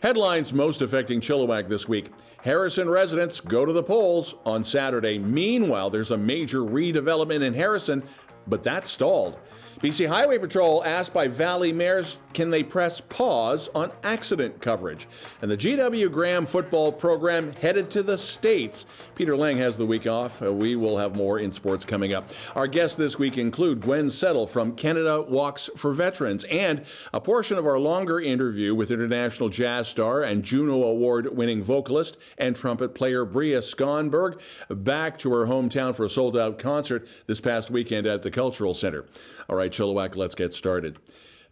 Headlines most affecting Chilliwack this week. Harrison residents go to the polls on Saturday. Meanwhile, there's a major redevelopment in Harrison, but that's stalled. BC Highway Patrol asked by Valley mayors, can they press pause on accident coverage? And the GW Graham football program headed to the States. Peter Lehn has the week off. We will have more in sports coming up. Our guests this week include Gwen from Canada Walks for Veterans, and a portion of our longer interview with international jazz star and Juno Award-winning vocalist and trumpet player Bria Skonberg, back to her hometown for a sold-out concert this past weekend at the Cultural Center. All right, Chilliwack, let's get started.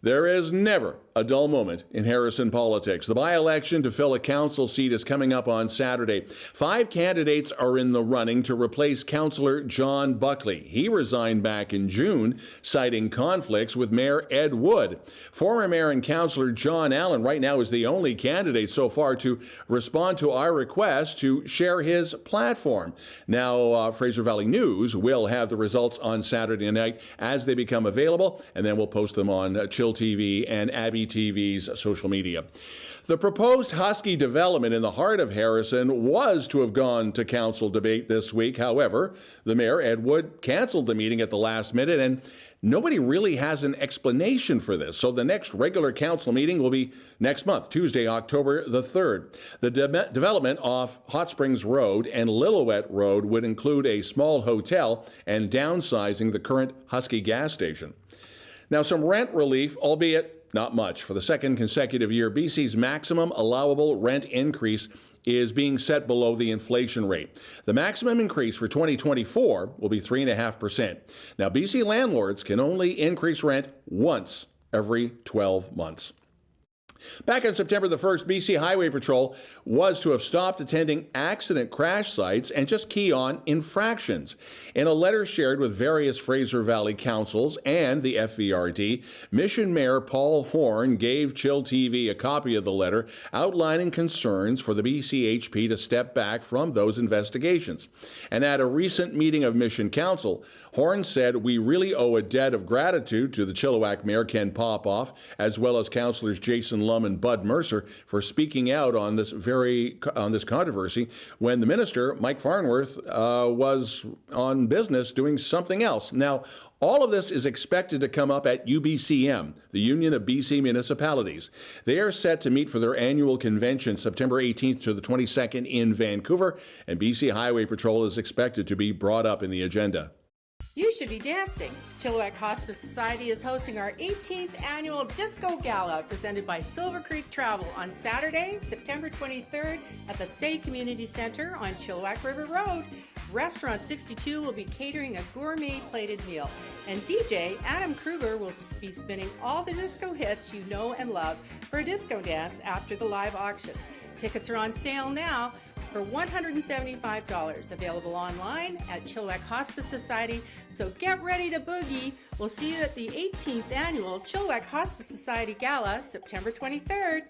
There is never a dull moment in Harrison politics. The by-election to fill a council seat is coming up on Saturday. 5 candidates are in the running to replace Councillor John Buckley. He resigned back in June, citing conflicts with Mayor Ed Wood. Former Mayor and Councillor John Allen right now is the only candidate so far to respond to our request to share his platform. Now, Fraser Valley News will have the results on Saturday night as they become available, and then we'll post them on chillTV and Abby TV's social media. The proposed Husky development in the heart of Harrison was to have gone to council debate this week. However, the mayor, Ed Wood, canceled the meeting at the last minute, and nobody really has an explanation for this. So the next regular council meeting will be next month, Tuesday, October the 3rd. The development off Hot Springs Road and Lillooet Road would include a small hotel and downsizing the current Husky gas station. Now, some rent relief, albeit not much. For the second consecutive year, BC's maximum allowable rent increase is being set below the inflation rate. The maximum increase for 2024 will be 3.5%. Now, BC landlords can only increase rent once every 12 months. Back on September the 1st, BC Highway Patrol was to have stopped attending accident crash sites and just key on infractions. In a letter shared with various Fraser Valley councils and the FVRD, Mission Mayor Paul Horn gave chillTV a copy of the letter outlining concerns for the BCHP to step back from those investigations. And at a recent meeting of Mission Council, Horn said, "We really owe a debt of gratitude to the Chilliwack Mayor Ken Popoff, as well as councillors Jason Lum and Bud Mercer, for speaking out on this controversy when the minister, Mike Farnworth, was on business doing something else." Now, all of this is expected to come up at UBCM, the Union of BC Municipalities. They are set to meet for their annual convention September 18th to the 22nd in Vancouver, and BC Highway Patrol is expected to be brought up in the agenda. You should be dancing. Chilliwack Hospice Society is hosting our 18th annual Disco Gala presented by Silver Creek Travel on Saturday, September 23rd at the Say Community Center on Chilliwack River Road. Restaurant 62 will be catering a gourmet plated meal, and DJ Adam Kruger will be spinning all the disco hits you know and love for a disco dance after the live auction. Tickets are on sale now for $175, available online at Chilliwack Hospice Society. So get ready to boogie. We'll see you at the 18th annual Chilliwack Hospice Society Gala, September 23rd.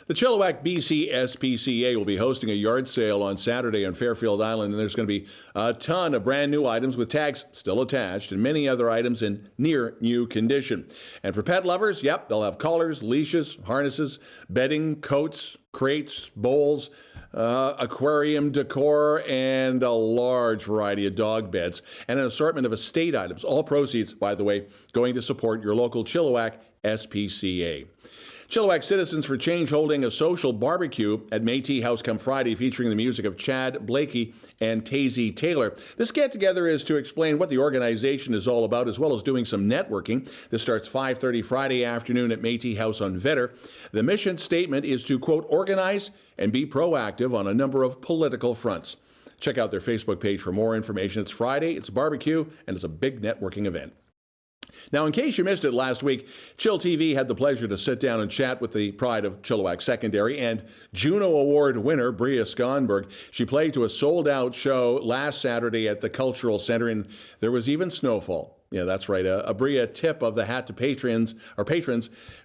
The Chilliwack BC SPCA will be hosting a yard sale on Saturday on Fairfield Island, and there's going to be a ton of brand new items with tags still attached and many other items in near new condition. And for pet lovers, yep, they'll have collars, leashes, harnesses, bedding, coats, crates, bowls, aquarium decor, and a large variety of dog beds, and an assortment of estate items. All proceeds, by the way, going to support your local Chilliwack SPCA. Chilliwack Citizens for Change holding a social barbecue at Métis House come Friday, featuring the music of Chad Blakey and Tazy Taylor. This get-together is to explain what the organization is all about, as well as doing some networking. This starts 5:30 Friday afternoon at Métis House on Vetter. The mission statement is to, quote, organize and be proactive on a number of political fronts. Check out their Facebook page for more information. It's Friday, it's a barbecue, and it's a big networking event. Now, in case you missed it last week, chillTV had the pleasure to sit down and chat with the pride of Chilliwack Secondary and Juno Award winner Bria Skonberg. She played to a sold-out show last Saturday at the Cultural Center, and there was even snowfall. Yeah, that's right. A Bria tip of the hat to patrons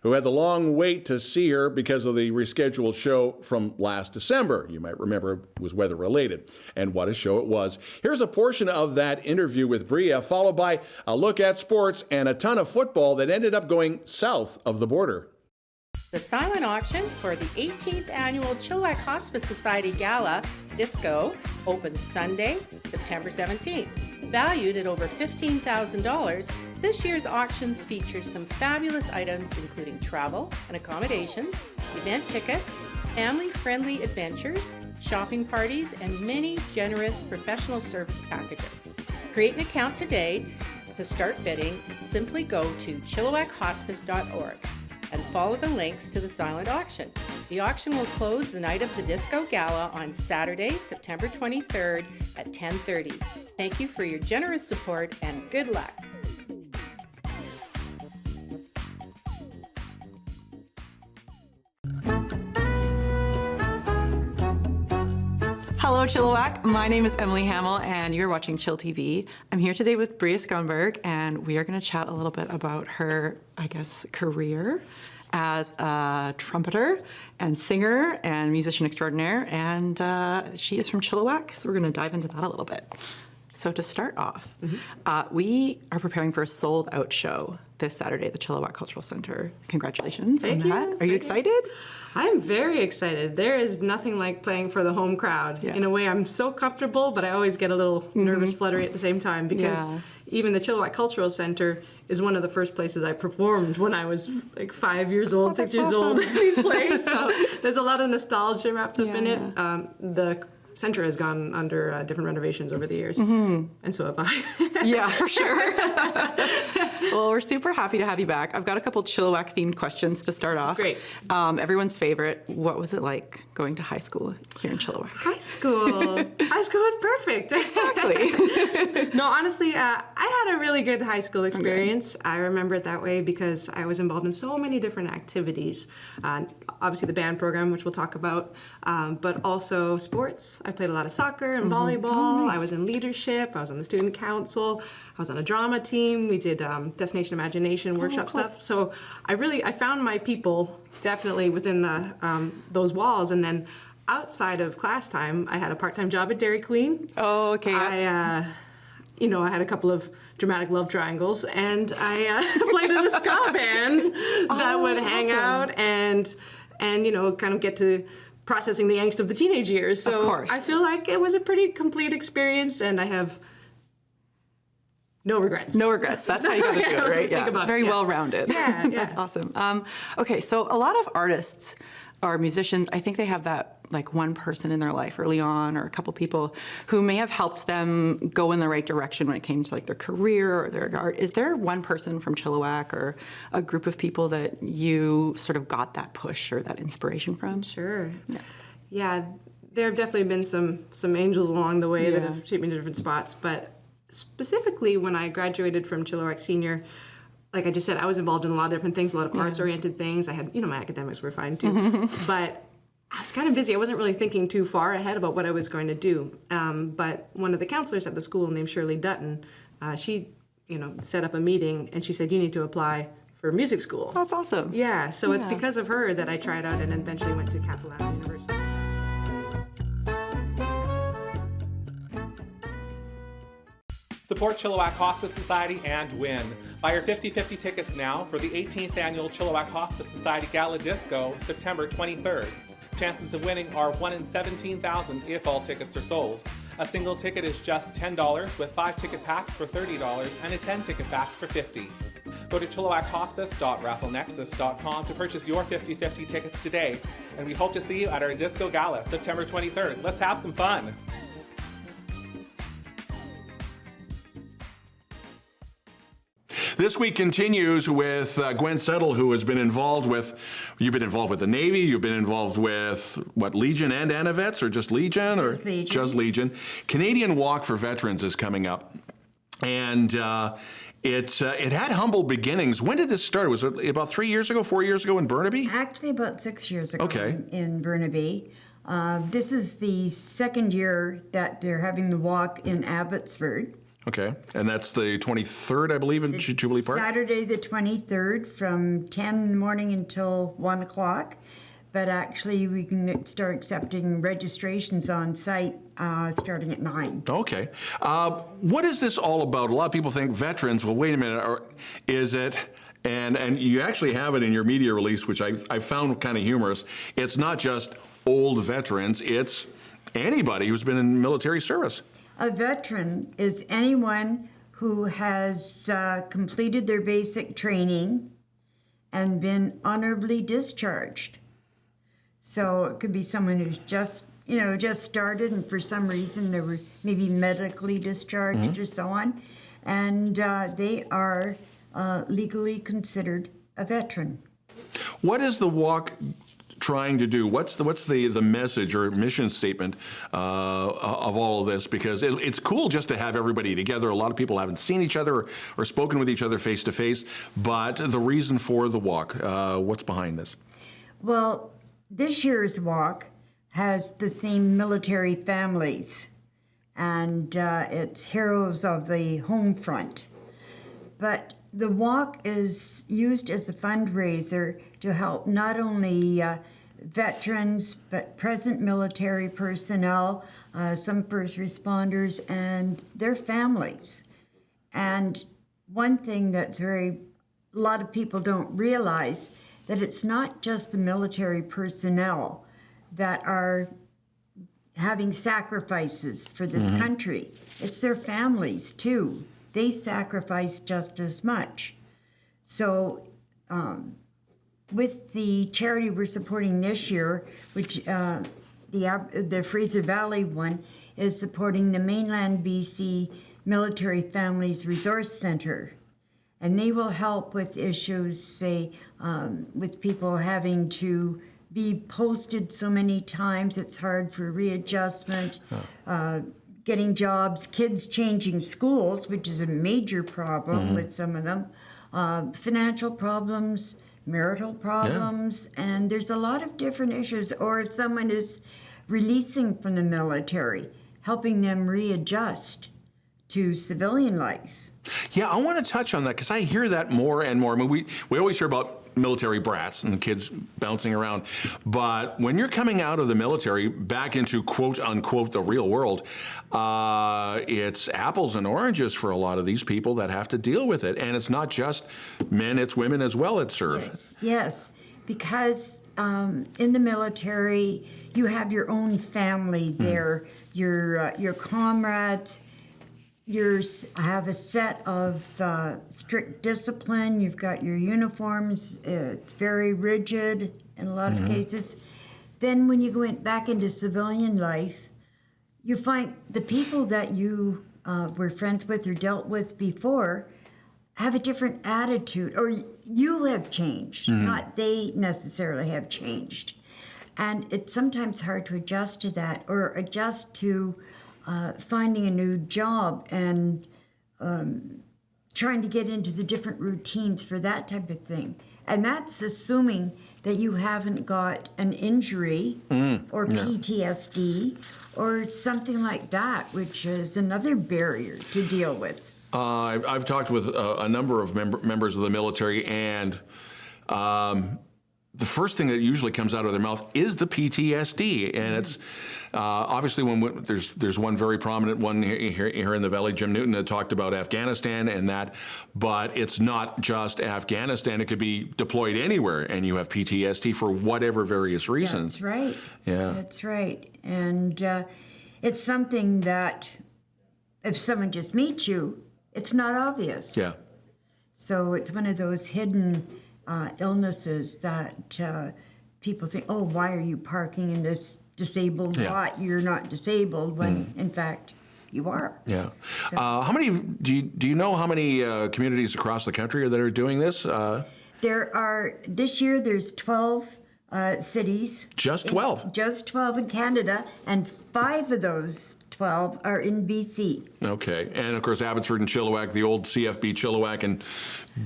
who had the long wait to see her because of the rescheduled show from last December. You might remember it was weather related. And what a show it was. Here's a portion of that interview with Bria, followed by a look at sports and a ton of football that ended up going south of the border. The silent auction for the 18th annual Chilliwack Hospice Society Gala Disco opens Sunday, September 17th. Valued at over $15,000, this year's auction features some fabulous items including travel and accommodations, event tickets, family-friendly adventures, shopping parties, and many generous professional service packages. Create an account today. To start bidding, simply go to chilliwackhospice.org. and follow the links to the silent auction. The auction will close the night of the Disco Gala on Saturday, September 23rd at 10:30. Thank you for your generous support and good luck. Hello, Chilliwack. My name is Emily Hamill, and you're watching chillTV. I'm here today with Bria Skonberg, and we are going to chat a little bit about her, career as a trumpeter and singer and musician extraordinaire. And she is from Chilliwack, so we're going to dive into that a little bit. So to start off, we are preparing for a sold-out show this Saturday at the Chilliwack Cultural Center. Congratulations on that. Are you excited? I'm very excited. There is nothing like playing for the home crowd. Yeah. In a way, I'm so comfortable, but I always get a little nervous, fluttery at the same time because even the Chilliwack Cultural Center is one of the first places I performed when I was like 5 years old, 6 years old in these plays. So there's a lot of nostalgia wrapped up in it. The center has gone under different renovations over the years, and so have I. Yeah, for sure. Well, we're super happy to have you back. I've got a couple Chilliwack themed questions to start off. Great. Everyone's favorite. What was it like going to high school here in Chilliwack? High school is perfect. Exactly. No, honestly, I had a really good high school experience. I remember it that way because I was involved in so many different activities. Obviously the band program, which we'll talk about, but also sports. I played a lot of soccer and volleyball. Oh, nice. I was in leadership. I was on the student council. I was on a drama team. We did Destination Imagination workshop stuff. So I found my people definitely within the those walls. And then outside of class time, I had a part-time job at Dairy Queen. Oh, okay. I had a couple of dramatic love triangles, and I played in a ska band that would hang out and kind of get to processing the angst of the teenage years. So of course. I feel like it was a pretty complete experience, and I have no regrets. No regrets. That's how you got to do it, right? Think about it, Very well-rounded. Yeah. That's awesome. Okay, so a lot of artists or musicians, I think they have that like one person in their life early on, or a couple people who may have helped them go in the right direction when it came to like their career or their art. Is there one person from Chilliwack or a group of people that you sort of got that push or that inspiration from? Sure. Yeah, there have definitely been some angels along the way that have taken me to different spots, but specifically when I graduated from Chilliwack Senior, like I just said, I was involved in a lot of different things, a lot of arts-oriented things. I had, my academics were fine too, but I was kind of busy. I wasn't really thinking too far ahead about what I was going to do. But one of the counselors at the school named Shirley Dutton, she, set up a meeting, and she said, you need to apply for music school. That's awesome. Yeah, so it's because of her that I tried out and eventually went to Capilano University. Support Chilliwack Hospice Society and win. Buy your 50/50 tickets now for the 18th annual Chilliwack Hospice Society Gala Disco, September 23rd. Chances of winning are 1 in 17,000 if all tickets are sold. A single ticket is just $10 with 5 ticket packs for $30 and a 10 ticket pack for $50. Go to chilliwackhospice.rafflenexus.com to purchase your 50/50 tickets today, and we hope to see you at our Disco Gala, September 23rd. Let's have some fun. This week continues with Gwen Settle, who has been involved with, you've been involved with the Navy, you've been involved with, Legion and Anavets, or just Legion? Just Legion. Just Legion. Canadian Walk for Veterans is coming up. And it had humble beginnings. When did this start? Was it about 4 years ago in Burnaby? Actually, about 6 years ago Okay. in Burnaby. This is the second year that they're having the walk in Abbotsford. Okay. And that's the 23rd, I believe, in Jubilee Park? Saturday the 23rd from 10 in the morning until 1 o'clock. But actually, we can start accepting registrations on site starting at 9. Okay. What is this all about? A lot of people think veterans. Well, wait a minute. Or is it? And you actually have it in your media release, which I found kind of humorous. It's not just old veterans. It's anybody who's been in military service. A veteran is anyone who has completed their basic training and been honorably discharged. So it could be someone who's just started, and for some reason they were maybe medically discharged or so on, and they are legally considered a veteran. What is the walk trying to do? What's the message or mission statement of all of this? Because it's cool just to have everybody together. A lot of people haven't seen each other or spoken with each other face to face, but the reason for the walk, what's behind this? Well, this year's walk has the theme military families, and it's heroes of the home front. But the walk is used as a fundraiser to help not only veterans, but present military personnel, some first responders, and their families. And one thing that's a lot of people don't realize, that it's not just the military personnel that are having sacrifices for this country. It's their families, too. They sacrifice just as much. So with the charity we're supporting this year, which the Fraser Valley one is supporting the Mainland BC Military Families Resource Center. And they will help with issues, say, with people having to be posted so many times, it's hard for readjustment, getting jobs, kids changing schools, which is a major problem with some of them, financial problems, marital problems, and there's a lot of different issues. Or if someone is releasing from the military, helping them readjust to civilian life. Yeah, I want to touch on that because I hear that more and more. I mean, we always hear about military brats and kids bouncing around, but when you're coming out of the military back into quote unquote the real world, it's apples and oranges for a lot of these people that have to deal with it. And it's not just men, it's women as well that serve. Yes, because in the military, you have your own family there, your comrades. You have a set of strict discipline. You've got your uniforms. It's very rigid in a lot of cases. Then when you go back into civilian life, you find the people that you were friends with or dealt with before have a different attitude, or you have changed, not they necessarily have changed. And it's sometimes hard to adjust to that, or adjust to finding a new job and trying to get into the different routines for that type of thing. And that's assuming that you haven't got an injury or PTSD or something like that, which is another barrier to deal with. I've talked with a number of members of the military, and the first thing that usually comes out of their mouth is the PTSD, and it's obviously when there's one very prominent one here in the Valley, Jim Newton, that talked about Afghanistan and that, but it's not just Afghanistan. It could be deployed anywhere, and you have PTSD for whatever various reasons. That's right. Yeah, that's right, and it's something that if someone just meets you, it's not obvious. Yeah. So it's one of those hidden illnesses that people think, oh, why are you parking in this disabled lot? You're not disabled, when in fact you are. Yeah. So, how many, do you know how many communities across the country that are doing this? There are, this year there's 12 cities. Just 12? Just 12 in Canada, and 5 of those 12 are in BC. Okay, and of course Abbotsford and Chilliwack, the old CFB Chilliwack, and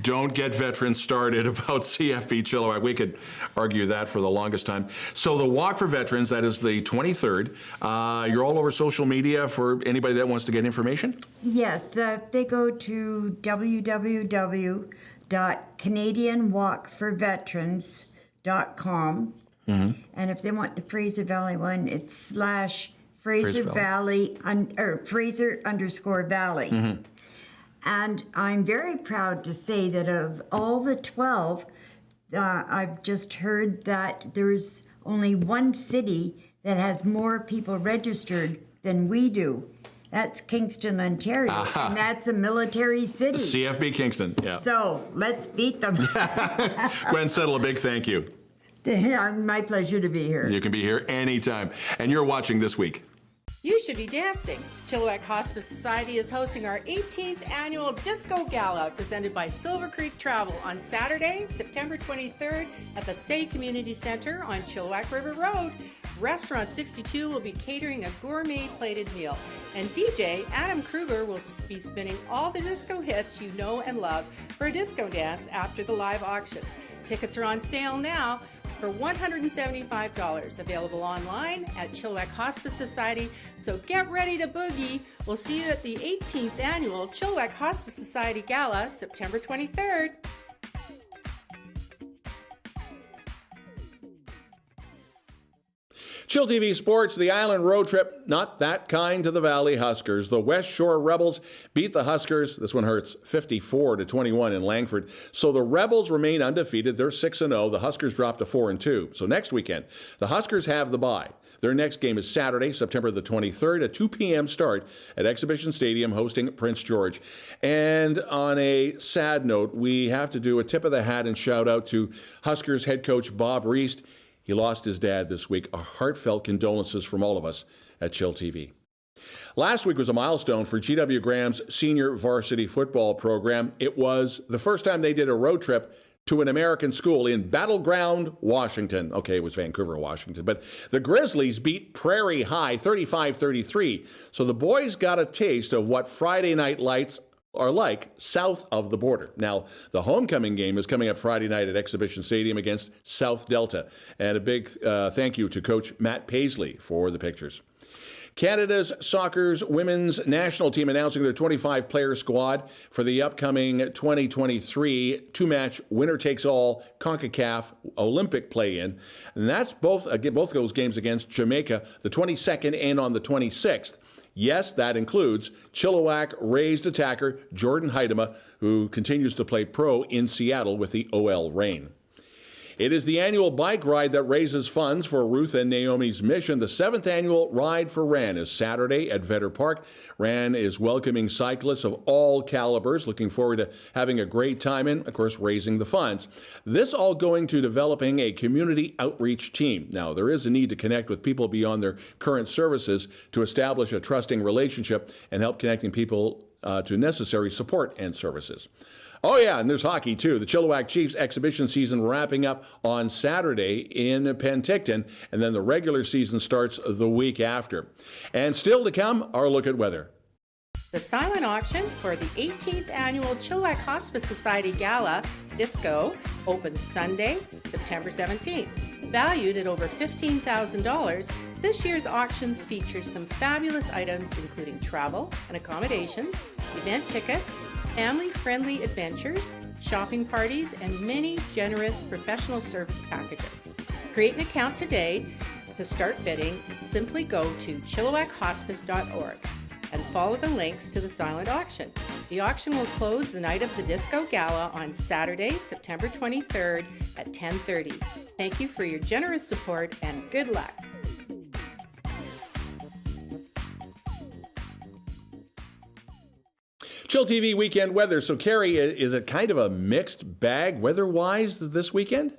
don't get veterans started about CFB Chilliwack. We could argue that for the longest time. So the Walk for Veterans, that is the 23rd. You're all over social media for anybody that wants to get information? Yes, they go to www.canadianwalkforveterans.com. And if they want the Fraser Valley one, it's /Fraser Valley, Fraser_Valley. And I'm very proud to say that of all the 12, I've just heard that there's only one city that has more people registered than we do. That's Kingston, Ontario, and that's a military city. CFB Kingston, yeah. So let's beat them. Gwen Settle, a big thank you. My pleasure to be here. You can be here anytime. And you're watching This Week. You should be dancing. Chilliwack Hospice Society is hosting our 18th annual Disco Gala presented by Silver Creek Travel on Saturday, September 23rd at the Say Community Center on Chilliwack River Road. Restaurant 62 will be catering a gourmet plated meal, and DJ Adam Kruger will be spinning all the disco hits you know and love for a disco dance after the live auction. Tickets are on sale now for $175, available online at Chilliwack Hospice Society. So get ready to boogie. We'll see you at the 18th annual Chilliwack Hospice Society Gala, September 23rd. chillTV Sports, the Island road trip, not that kind to the Valley Huskers. The West Shore Rebels beat the Huskers, this one hurts, 54-21 in Langford. So the Rebels remain undefeated. They're 6-0. The Huskers dropped to 4-2. So next weekend, the Huskers have the bye. Their next game is Saturday, September the 23rd, a 2 p.m. start at Exhibition Stadium hosting Prince George. And on a sad note, we have to do a tip of the hat and shout out to Huskers head coach Bob Reist. He lost his dad this week. Our heartfelt condolences from all of us at chillTV. Last week was a milestone for G.W. Graham's senior varsity football program. It was the first time they did a road trip to an American school in Battleground, Washington. Okay, it was Vancouver, Washington. But the Grizzlies beat Prairie High 35-33. So the boys got a taste of what Friday night lights are like south of the border. Now, the homecoming game is coming up Friday night at Exhibition Stadium against South Delta. And a big thank you to Coach Matt Paisley for the pictures. Canada's soccer's women's national team announcing their 25-player squad for the upcoming 2023 two-match winner-takes-all CONCACAF Olympic play-in. And that's both those games against Jamaica, the 22nd and on the 26th. Yes, that includes Chilliwack raised attacker Jordan Heidema, who continues to play pro in Seattle with the OL Reign. It is the annual bike ride that raises funds for Ruth and Naomi's Mission. The 7th annual Ride for RAN is Saturday at Vetter Park. RAN is welcoming cyclists of all calibers, looking forward to having a great time and, of course, raising the funds. This all going to developing a community outreach team. Now, there is a need to connect with people beyond their current services to establish a trusting relationship and help connecting people to necessary support and services. Oh, yeah, and there's hockey, too. The Chilliwack Chiefs exhibition season wrapping up on Saturday in Penticton, and then the regular season starts the week after. And still to come, our look at weather. The silent auction for the 18th annual Chilliwack Hospice Society Gala Disco opens Sunday, September 17th. Valued at over $15,000, this year's auction features some fabulous items including travel and accommodations, event tickets, family-friendly adventures, shopping parties, and many generous professional service packages. Create an account today. To start bidding, simply go to chilliwackhospice.org and follow the links to the silent auction. The auction will close the night of the Disco Gala on Saturday, September 23rd at 10:30. Thank you for your generous support and good luck. chillTV weekend weather. So, Cari, is it kind of a mixed bag weather-wise this weekend?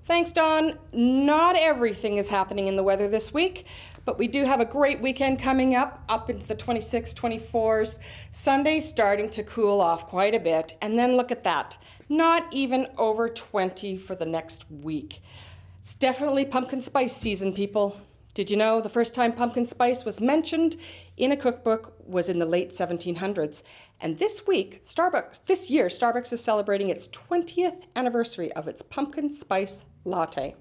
Thanks, Don. Not everything is happening in the weather this week, but we do have a great weekend coming up into the 26th, 24s. Sunday starting to cool off quite a bit, and then look at that. Not even over 20 for the next week. It's definitely pumpkin spice season, people. Did you know the first time pumpkin spice was mentioned in a cookbook was in the late 1700s? And this year, Starbucks is celebrating its 20th anniversary of its pumpkin spice latte.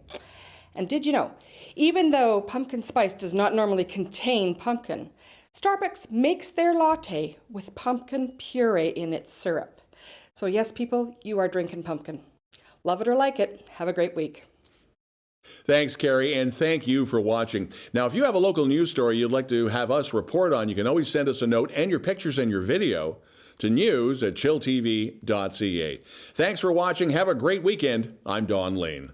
And did you know, even though pumpkin spice does not normally contain pumpkin, Starbucks makes their latte with pumpkin puree in its syrup. So yes, people, you are drinking pumpkin. Love it or like it, have a great week. Thanks, Cari, and thank you for watching. Now, if you have a local news story you'd like to have us report on, you can always send us a note and your pictures and your video to news@chilltv.ca. Thanks for watching. Have a great weekend. I'm Don Lehn.